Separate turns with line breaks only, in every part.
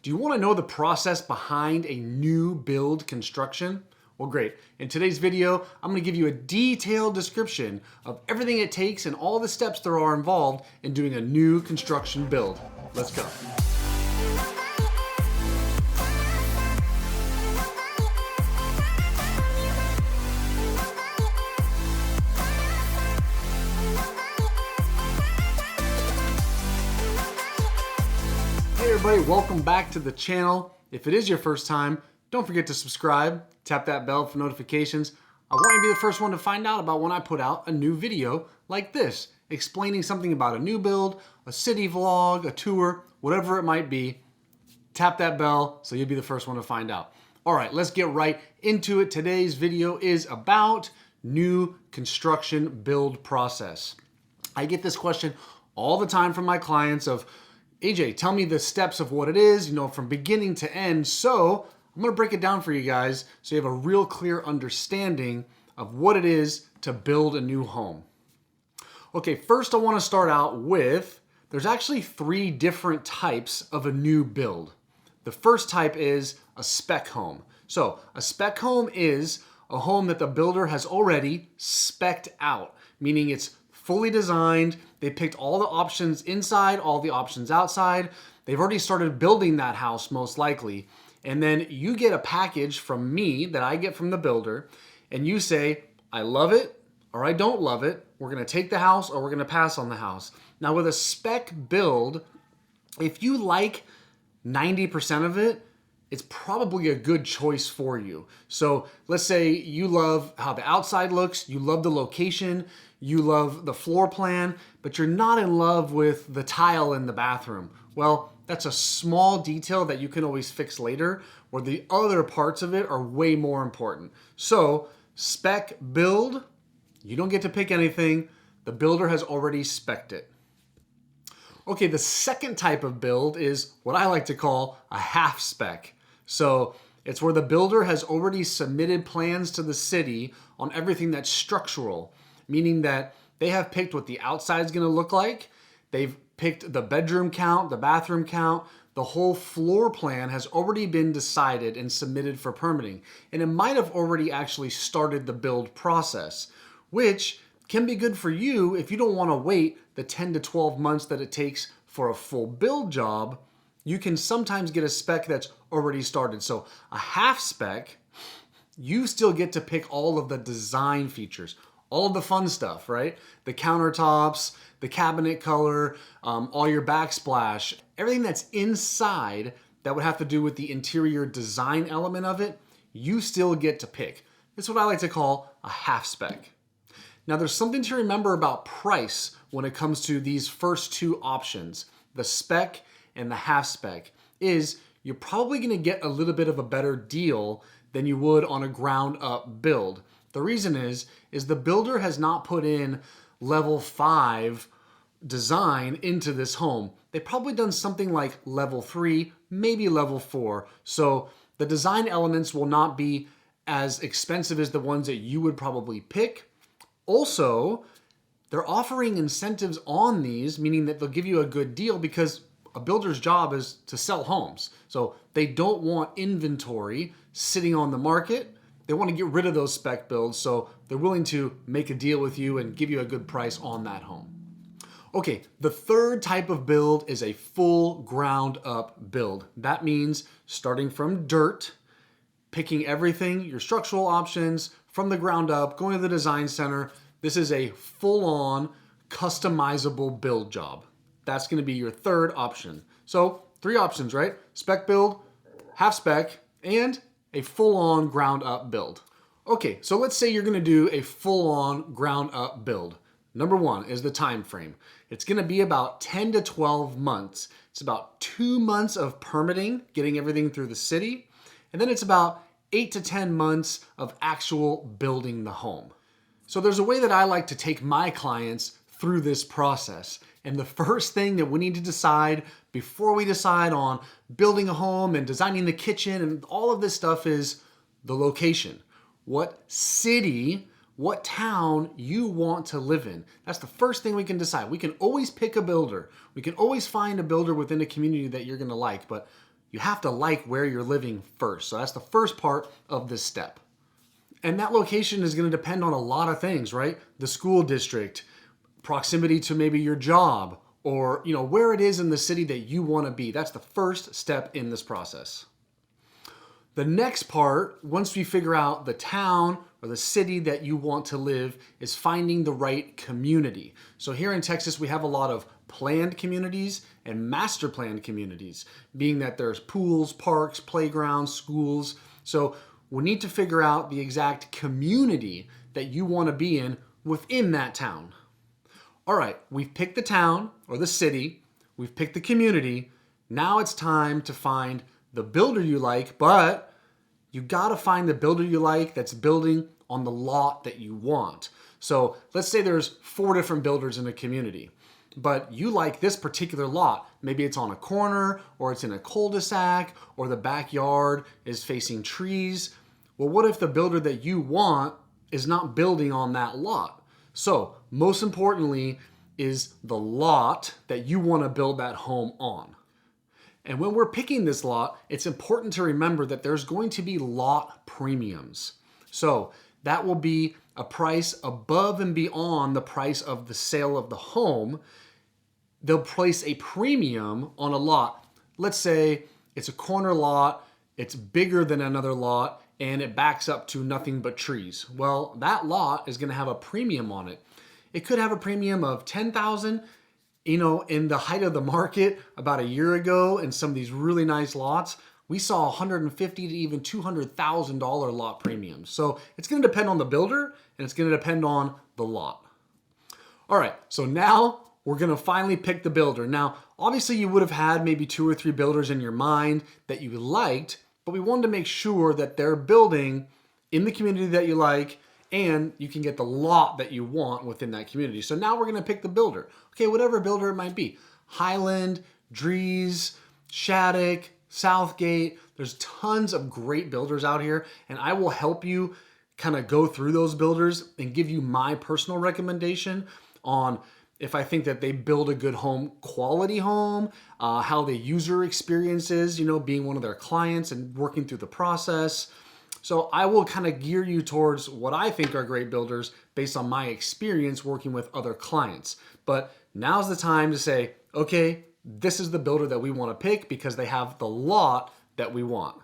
Do you want to know the process behind a new build construction? Well, great. In today's video, I'm going to give you a detailed description of everything it takes and all the steps there are involved in doing a new construction build. Let's go. Hey everybody, welcome back to the channel. If it is your first time, don't forget to subscribe, tap that bell for notifications. I want you to be the first one to find out about when I put out a new video like this, explaining something about a new build, a city vlog, a tour, whatever it might be. Tap that bell so you'll be the first one to find out. All right, let's get right into it. Today's video is about new construction build process. I get this question all the time from my clients of, AJ, tell me the steps of what it is, from beginning to end. So I'm gonna break it down for you guys so you have a real clear understanding of what it is to build a new home. Okay, first I wanna start out with, there's actually 3 different types of a new build. The first type is a spec home. So a spec home is a home that the builder has already spec'd out, meaning it's fully designed. They picked all the options inside, all the options outside. They've already started building that house most likely. And then you get a package from me that I get from the builder and you say, I love it or I don't love it. We're gonna take the house or we're gonna pass on the house. Now with a spec build, if you like 90% of it, it's probably a good choice for you. So let's say you love how the outside looks, you love the location, you love the floor plan, but you're not in love with the tile in the bathroom. Well, that's a small detail that you can always fix later, where the other parts of it are way more important. So spec build, you don't get to pick anything. The builder has already spec'd it. Okay, the second type of build is what I like to call a half spec. So it's where the builder has already submitted plans to the city on everything that's structural, meaning that they have picked what the outside is going to look like. They've picked the bedroom count, the bathroom count. The whole floor plan has already been decided and submitted for permitting. And it might have already actually started the build process, which can be good for you if you don't want to wait the 10 to 12 months that it takes for a full build job. You can sometimes get a spec that's already started. So a half spec, you still get to pick all of the design features, all of the fun stuff, right? The countertops, the cabinet color, all your backsplash, everything that's inside that would have to do with the interior design element of it, you still get to pick. It's what I like to call a half spec. Now there's something to remember about price when it comes to these first 2 options, the spec and the half spec, is you're probably gonna get a little bit of a better deal than you would on a ground up build. The reason is the builder has not put in level 5 design into this home. They've probably done something like level 3, maybe level 4. So the design elements will not be as expensive as the ones that you would probably pick. Also, they're offering incentives on these, meaning that they'll give you a good deal because a builder's job is to sell homes. So they don't want inventory sitting on the market. They want to get rid of those spec builds, so they're willing to make a deal with you and give you a good price on that home. Okay, the third type of build is a full ground up build. That means starting from dirt, picking everything, your structural options from the ground up, going to the design center. This is a full-on customizable build job. That's gonna be your third option. So 3 options, right? Spec build, half spec, and a full-on ground up build. Okay, so let's say you're gonna do a full-on ground up build. Number 1 is the time frame. It's gonna be about 10 to 12 months. It's about 2 months of permitting, getting everything through the city, and then it's about 8 to 10 months of actual building the home. So there's a way that I like to take my clients through this process. And the first thing that we need to decide before we decide on building a home and designing the kitchen and all of this stuff is the location. What city, what town you want to live in. That's the first thing we can decide. We can always pick a builder. We can always find a builder within a community that you're gonna like, but you have to like where you're living first. So that's the first part of this step. And that location is going to depend on a lot of things, right? The school district, proximity to maybe your job, or where it is in the city that you want to be. That's the first step in this process. The next part, once we figure out the town or the city that you want to live, is finding the right community. So here in Texas, we have a lot of planned communities and master planned communities, being that there's pools, parks, playgrounds, schools. So we need to figure out the exact community that you want to be in within that town. All right, we've picked the town or the city, we've picked the community. Now it's time to find the builder you like, but you gotta find the builder you like that's building on the lot that you want. So let's say there's 4 different builders in a community, but you like this particular lot. Maybe it's on a corner, or it's in a cul-de-sac, or the backyard is facing trees. Well, what if the builder that you want is not building on that lot? So most importantly is the lot that you want to build that home on. And when we're picking this lot, it's important to remember that there's going to be lot premiums. So that will be a price above and beyond the price of the sale of the home. They'll place a premium on a lot. Let's say it's a corner lot, it's bigger than another lot, and it backs up to nothing but trees. Well, that lot is going to have a premium on it. It could have a premium of $10,000. In the height of the market about a year ago, in some of these really nice lots, we saw $150,000 to even $200,000 lot premiums. So it's going to depend on the builder, and it's going to depend on the lot. All right, so now we're going to finally pick the builder. Now, obviously you would have had maybe 2 or 3 builders in your mind that you liked, but we wanted to make sure that they're building in the community that you like, and you can get the lot that you want within that community. So now we're going to pick the builder. Okay, whatever builder it might be. Highland, Dries, Shattuck, Southgate. There's tons of great builders out here, and I will help you kind of go through those builders and give you my personal recommendation on if I think that they build a good home, quality home, how the user experience is, being one of their clients and working through the process. So I will kind of gear you towards what I think are great builders based on my experience working with other clients. But now's the time to say, okay, this is the builder that we want to pick because they have the lot that we want.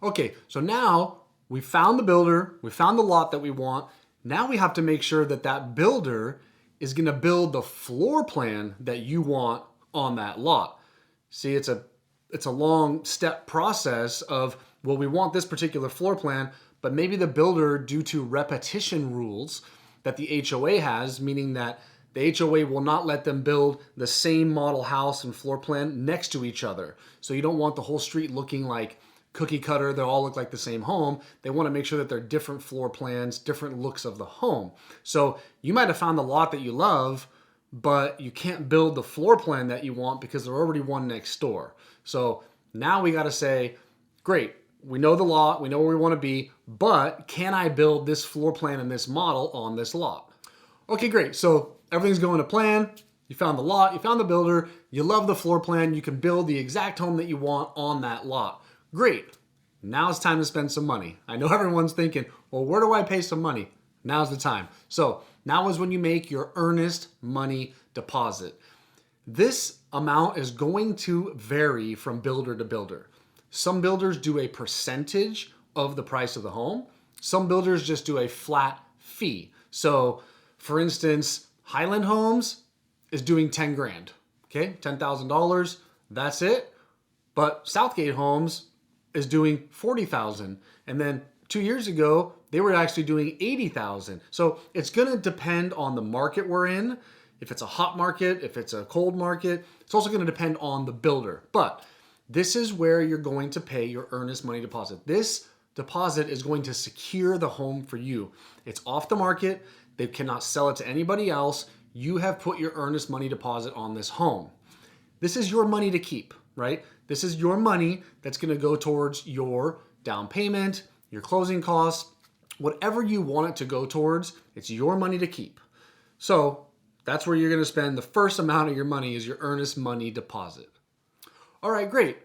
Okay, so now we found the builder, we found the lot that we want. Now we have to make sure that that builder is going to build the floor plan that you want on that lot. See, it's a long step process of, well, we want this particular floor plan, but maybe the builder, due to repetition rules that the HOA has, meaning that the HOA will not let them build the same model house and floor plan next to each other. So you don't want the whole street looking like cookie cutter, they all look like the same home. They want to make sure that they're different floor plans, different looks of the home. So you might have found the lot that you love, but you can't build the floor plan that you want because there's already one next door. So now we got to say, great, we know the lot, we know where we want to be, but can I build this floor plan and this model on this lot? Okay, great. So everything's going to plan. You found the lot, you found the builder, you love the floor plan, you can build the exact home that you want on that lot. Great. Now it's time to spend some money. I know everyone's thinking, well, where do I pay some money? Now's the time. So now is when you make your earnest money deposit. This amount is going to vary from builder to builder. Some builders do a percentage of the price of the home. Some builders just do a flat fee. So for instance, Highland Homes is doing 10 grand, okay? $10,000, that's it. But Southgate Homes is doing 40,000. And then 2 years ago, they were actually doing 80,000. So it's gonna depend on the market we're in. If it's a hot market, if it's a cold market, it's also gonna depend on the builder. But this is where you're going to pay your earnest money deposit. This deposit is going to secure the home for you. It's off the market. They cannot sell it to anybody else. You have put your earnest money deposit on this home. This is your money to keep, right? This is your money that's going to go towards your down payment, your closing costs, whatever you want it to go towards, it's your money to keep. So that's where you're going to spend the first amount of your money is your earnest money deposit. All right, great.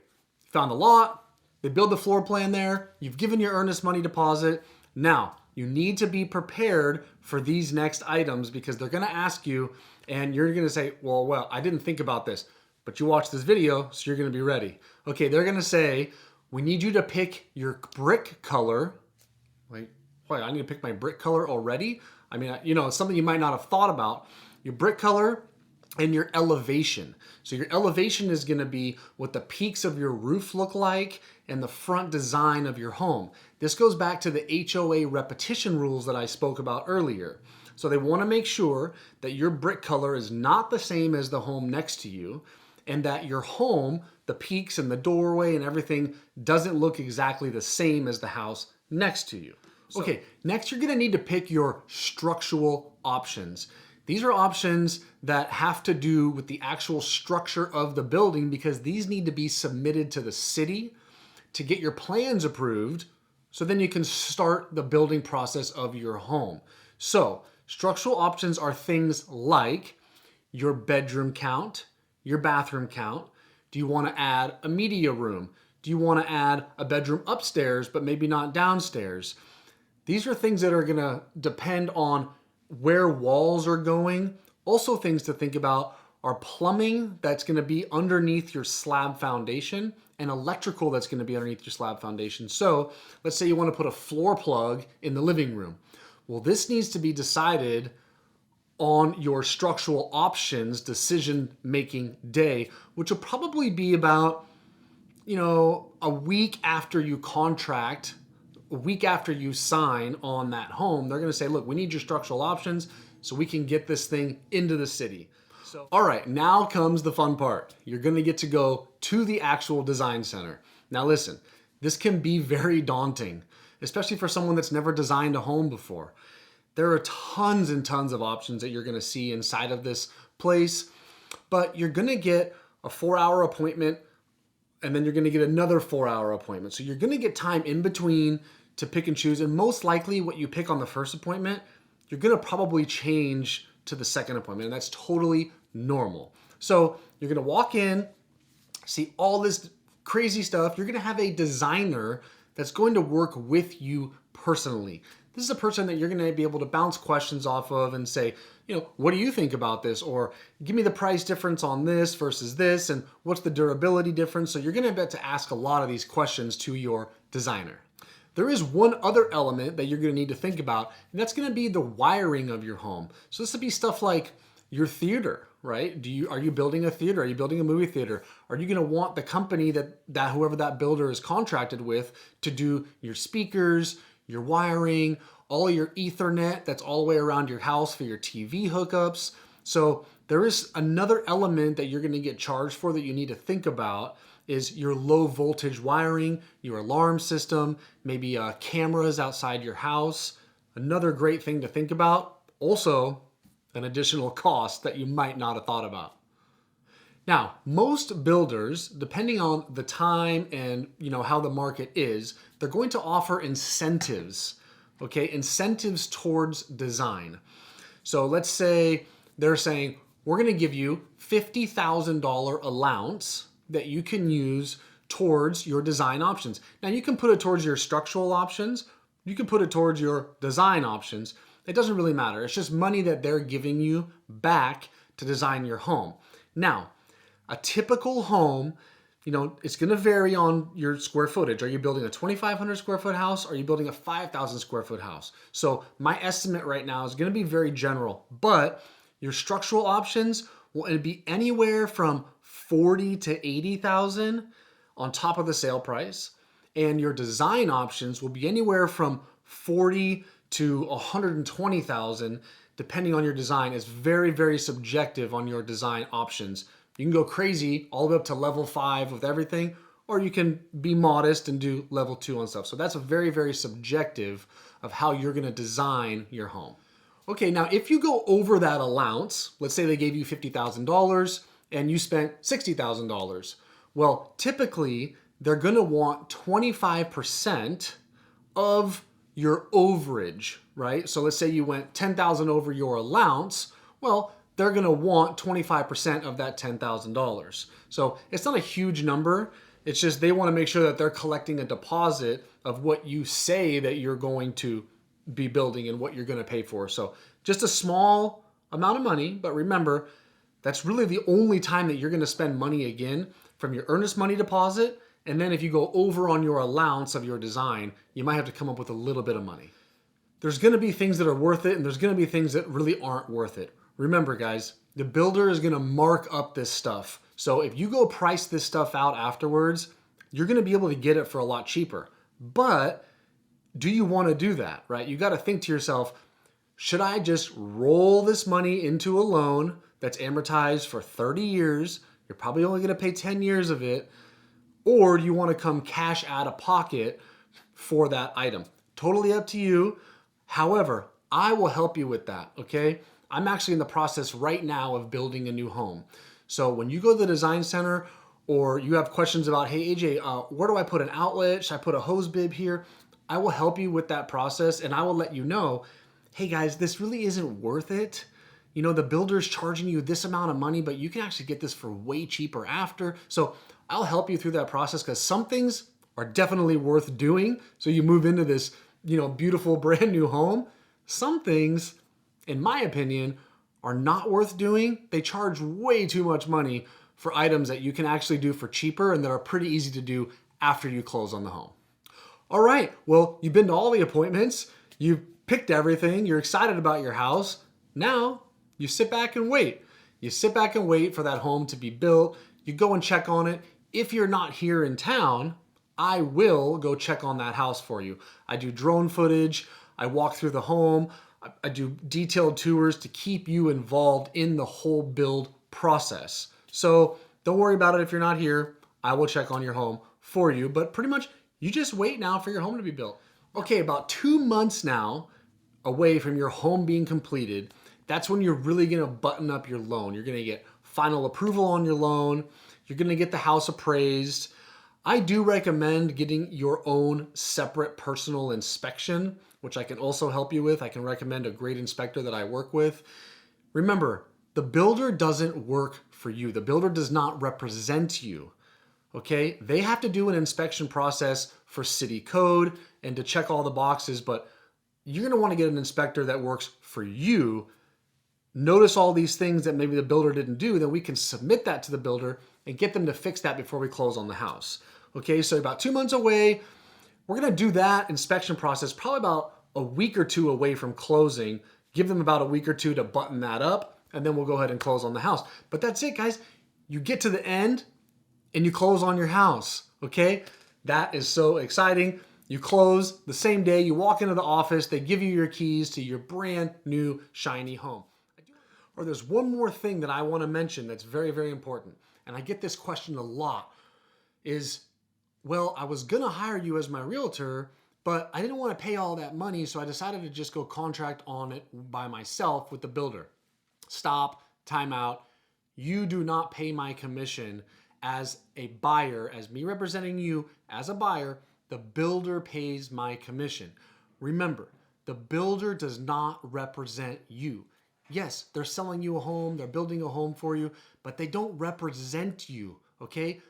found the lot, they build the floor plan there, you've given your earnest money deposit. Now, you need to be prepared for these next items because they're gonna ask you and you're gonna say, well, I didn't think about this, but you watched this video, so you're gonna be ready. Okay, they're gonna say, we need you to pick your brick color. Wait, I need to pick my brick color already? I mean, it's something you might not have thought about. Your brick color and your elevation. So your elevation is gonna be what the peaks of your roof look like and the front design of your home. This goes back to the HOA repetition rules that I spoke about earlier. So they wanna make sure that your brick color is not the same as the home next to you and that your home, the peaks and the doorway and everything doesn't look exactly the same as the house next to you. Okay, next you're gonna need to pick your structural options. These are options that have to do with the actual structure of the building because these need to be submitted to the city to get your plans approved so then you can start the building process of your home. So structural options are things like your bedroom count, your bathroom count. Do you want to add a media room? Do you want to add a bedroom upstairs but maybe not downstairs? These are things that are going to depend on where walls are going. Also things to think about are plumbing that's going to be underneath your slab foundation and electrical that's going to be underneath your slab foundation. So let's say you want to put a floor plug in the living room. Well, this needs to be decided on your structural options decision-making day, which will probably be about, a week after you contract, a week after you sign on that home. They're gonna say, look, we need your structural options so we can get this thing into the city. So, all right, now comes the fun part. You're gonna get to go to the actual design center. Now listen, this can be very daunting, especially for someone that's never designed a home before. There are tons and tons of options that you're gonna see inside of this place, but you're gonna get a 4-hour appointment and then you're gonna get another 4-hour appointment. So you're gonna get time in between to pick and choose, and most likely what you pick on the first appointment, you're gonna probably change to the second appointment, and that's totally normal. So you're gonna walk in, see all this crazy stuff. You're gonna have a designer that's going to work with you personally. This is a person that you're gonna be able to bounce questions off of and say, what do you think about this? Or give me the price difference on this versus this, and what's the durability difference? So you're gonna get to ask a lot of these questions to your designer. There is one other element that you're gonna need to think about, and that's gonna be the wiring of your home. So this would be stuff like your theater, right? Are you building a theater? Are you building a movie theater? Are you gonna want the company that whoever that builder is contracted with to do your speakers, your wiring, all your Ethernet that's all the way around your house for your TV hookups? So there is another element that you're gonna get charged for that you need to think about is your low voltage wiring, your alarm system, maybe cameras outside your house. Another great thing to think about, also an additional cost that you might not have thought about. Now, most builders, depending on the time and how the market is, they're going to offer incentives, okay? Incentives towards design. So let's say they're saying, we're gonna give you $50,000 allowance that you can use towards your design options. Now you can put it towards your structural options, you can put it towards your design options. It doesn't really matter. It's just money that they're giving you back to design your home. Now, a typical home, it's gonna vary on your square footage. Are you building a 2,500 square foot house? Or are you building a 5,000 square foot house? So my estimate right now is gonna be very general, but your structural options will be anywhere from 40 to 80,000 on top of the sale price. And your design options will be anywhere from 40 to 120,000, depending on your design. It's very, very subjective on your design options. You can go crazy all the way up to level 5 with everything, or you can be modest and do level 2 on stuff. So that's a very, very subjective of how you're gonna design your home. Okay, now if you go over that allowance, let's say they gave you $50,000 and you spent $60,000. Well, typically they're gonna want 25% of your overage, right? So let's say you went 10,000 over your allowance. Well, they're gonna want 25% of that $10,000. So it's not a huge number. It's just they want to make sure that they're collecting a deposit of what you say that you're going to be building and what you're going to pay for. So just a small amount of money, but remember, that's really the only time that you're going to spend money again from your earnest money deposit. And then if you go over on your allowance of your design, you might have to come up with a little bit of money. There's going to be things that are worth it, and there's going to be things that really aren't worth it. Remember, guys, the builder is going to mark up this stuff. So if you go price this stuff out afterwards, you're going to be able to get it for a lot cheaper. But do you want to do that, right? You got to think to yourself, should I just roll this money into a loan that's amortized for 30 years? You're probably only going to pay 10 years of it. Or do you want to come cash out of pocket for that item? Totally up to you. However, I will help you with that, okay? I'm actually in the process right now of building a new home. So when you go to the design center or you have questions about, hey, AJ, where do I put an outlet? Should I put a hose bib here? I will help you with that process, and I will let you know, hey guys, this really isn't worth it. You know, the builder's charging you this amount of money, but you can actually get this for way cheaper after. So I'll help you through that process because some things are definitely worth doing. So you move into this, you know, beautiful brand new home. Some things, in my opinion, are not worth doing. They charge way too much money for items that you can actually do for cheaper and that are pretty easy to do after you close on the home. All right, well, you've been to all the appointments, you've picked everything, you're excited about your house. Now you sit back and wait. You sit back and wait for that home to be built. You go and check on it. If you're not here in town, I will go check on that house for you. I do drone footage. I walk through the home. I do detailed tours to keep you involved in the whole build process. So don't worry about it if you're not here. I will check on your home for you, but pretty much you just wait now for your home to be built. Okay, about 2 months now away from your home being completed, that's when you're really gonna button up your loan. You're gonna get final approval on your loan. You're gonna get the house appraised. I do recommend getting your own separate personal inspection, which I can also help you with. I can recommend a great inspector that I work with. Remember, the builder doesn't work for you. The builder does not represent you. Okay, they have to do an inspection process for city code and to check all the boxes, but you're gonna wanna get an inspector that works for you. Notice all these things that maybe the builder didn't do, then we can submit that to the builder and get them to fix that before we close on the house. Okay, so about 2 months away, we're gonna do that inspection process probably about a week or two away from closing. Give them about a week or two to button that up, and then we'll go ahead and close on the house. But that's it, guys. You get to the end, and you close on your house, okay? That is so exciting. You close the same day, you walk into the office, they give you your keys to your brand new shiny home. Or there's one more thing that I wanna mention that's very, very important, and I get this question a lot, is, well, I was gonna hire you as my realtor, but I didn't wanna pay all that money, so I decided to just go contract on it by myself with the builder. Stop, time out. You do not pay my commission as a buyer, as me representing you as a buyer. The builder pays my commission. Remember, the builder does not represent you. Yes, they're selling you a home, they're building a home for you, but they don't represent you, okay?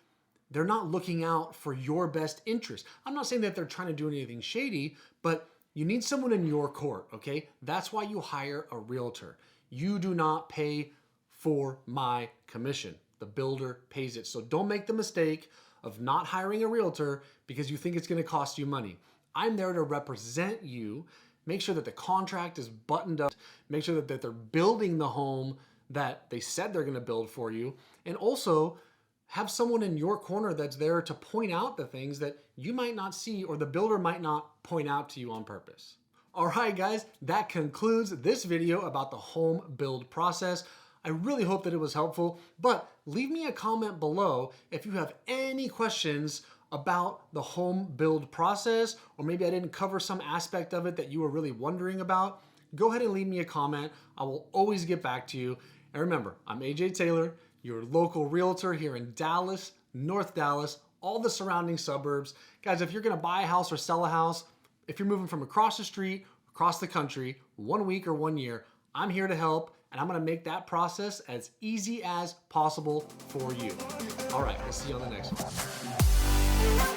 They're not looking out for your best interest. I'm not saying that they're trying to do anything shady, but you need someone in your court, okay? That's why you hire a realtor. You do not pay for my commission. The builder pays it. So don't make the mistake of not hiring a realtor because you think it's gonna cost you money. I'm there to represent you, make sure that the contract is buttoned up, make sure that they're building the home that they said they're gonna build for you, and also have someone in your corner that's there to point out the things that you might not see or the builder might not point out to you on purpose. All right, guys, that concludes this video about the home build process. I really hope that it was helpful, but leave me a comment below if you have any questions about the home build process, or maybe I didn't cover some aspect of it that you were really wondering about. Go ahead and leave me a comment. I will always get back to you. And remember, I'm AJ Taylor, your local realtor here in Dallas, North Dallas, all the surrounding suburbs. Guys, if you're gonna buy a house or sell a house, if you're moving from across the street, across the country, 1 week or 1 year, I'm here to help, and I'm gonna make that process as easy as possible for you. All right, we'll see you on the next one. bye.